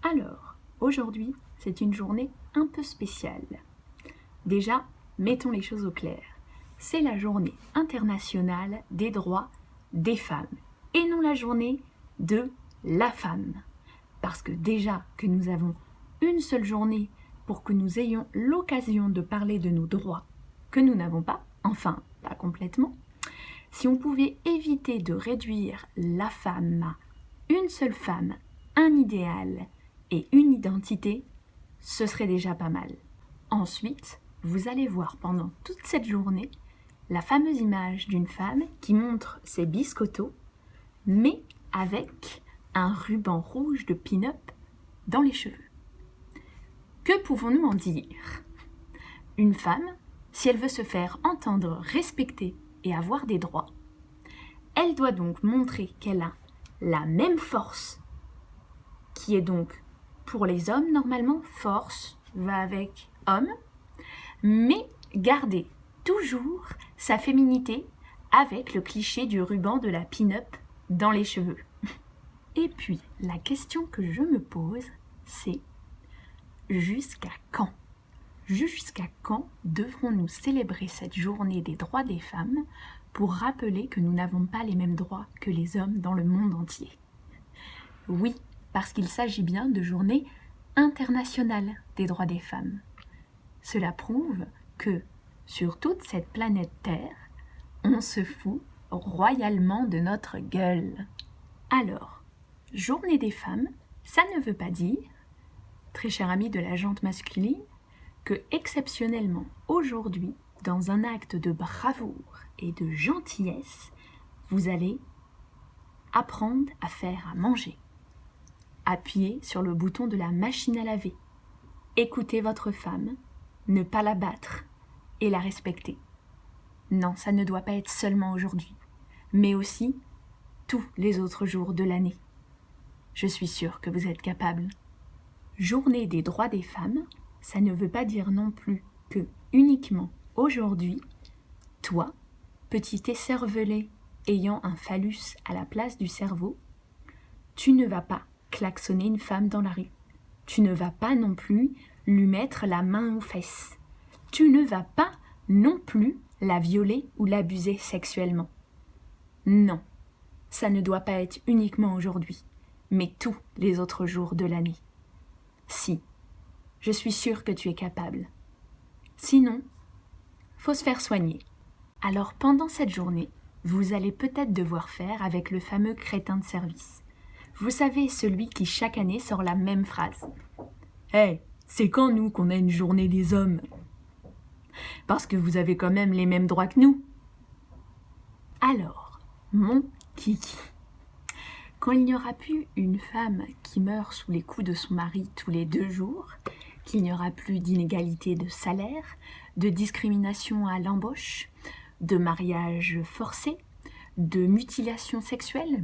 Alors, aujourd'hui, c'est une journée un peu spéciale. Déjà, mettons les choses au clair. C'est la journée internationale des droits des femmes et non la journée de la femme. Parce que déjà que nous avons une seule journée pour que nous ayons l'occasion de parler de nos droits que nous n'avons pas, enfin pas complètement, si on pouvait éviter de réduire la femme à une seule femme, un idéal et une identité, ce serait déjà pas mal. Ensuite, vous allez voir pendant toute cette journée la fameuse image d'une femme qui montre ses biscottos, mais avec un ruban rouge de pin-up dans les cheveux. Que pouvons-nous en dire ? Une femme, si elle veut se faire entendre, respecter et avoir des droits, elle doit donc montrer qu'elle a la même force, qui est donc pour les hommes normalement, force va avec homme, mais garder toujours sa féminité avec le cliché du ruban de la pin-up dans les cheveux. Et puis, la question que je me pose, c'est jusqu'à quand ? Jusqu'à quand devrons-nous célébrer cette journée des droits des femmes pour rappeler que nous n'avons pas les mêmes droits que les hommes dans le monde entier ? Oui, parce qu'il s'agit bien de journée internationale des droits des femmes. Cela prouve que, sur toute cette planète Terre, on se fout royalement de notre gueule. Alors, journée des femmes, ça ne veut pas dire, très cher ami de la jante masculine, que exceptionnellement aujourd'hui, dans un acte de bravoure et de gentillesse, vous allez apprendre à faire à manger. Appuyez sur le bouton de la machine à laver. Écoutez votre femme, ne pas la battre et la respecter. Non, ça ne doit pas être seulement aujourd'hui, mais aussi tous les autres jours de l'année. Je suis sûre que vous êtes capables. Journée des droits des femmes, ça ne veut pas dire non plus que uniquement aujourd'hui, toi, petit écervelé ayant un phallus à la place du cerveau, tu ne vas pas klaxonner une femme dans la rue. Tu ne vas pas non plus lui mettre la main aux fesses. Tu ne vas pas non plus la violer ou l'abuser sexuellement. Non, ça ne doit pas être uniquement aujourd'hui, mais tous les autres jours de l'année. Si, je suis sûre que tu es capable. Sinon, faut se faire soigner. Alors pendant cette journée, vous allez peut-être devoir faire avec le fameux crétin de service. Vous savez, celui qui chaque année sort la même phrase. « Hey, c'est quand nous qu'on a une journée des hommes ? Parce que vous avez quand même les mêmes droits que nous. » Alors, mon kiki, quand il n'y aura plus une femme qui meurt sous les coups de son mari tous les 2 jours, qu'il n'y aura plus d'inégalité de salaire, de discrimination à l'embauche, de mariage forcé, de mutilation sexuelle,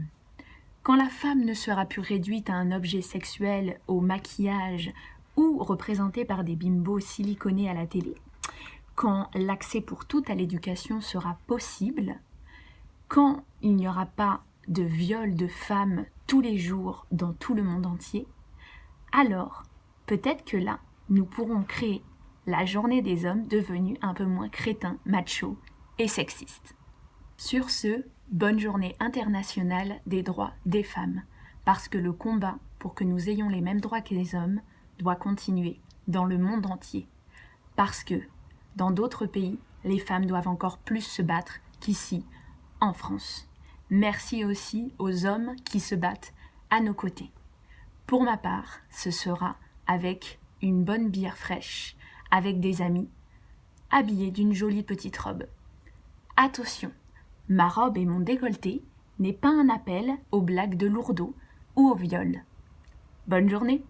quand la femme ne sera plus réduite à un objet sexuel au maquillage ou représentée par des bimbos siliconés à la télé, quand l'accès pour toutes à l'éducation sera possible, quand il n'y aura pas de viol de femmes tous les jours dans tout le monde entier, alors peut-être que là, nous pourrons créer la journée des hommes devenue un peu moins crétin, macho et sexiste. Sur ce, bonne journée internationale des droits des femmes, parce que le combat pour que nous ayons les mêmes droits que les hommes doit continuer dans le monde entier. Parce que, dans d'autres pays, les femmes doivent encore plus se battre qu'ici, en France. Merci aussi aux hommes qui se battent à nos côtés. Pour ma part, ce sera avec une bonne bière fraîche, avec des amis, habillés d'une jolie petite robe. Attention, ma robe et mon décolleté n'est pas un appel aux blagues de lourdeau ou au viol. Bonne journée!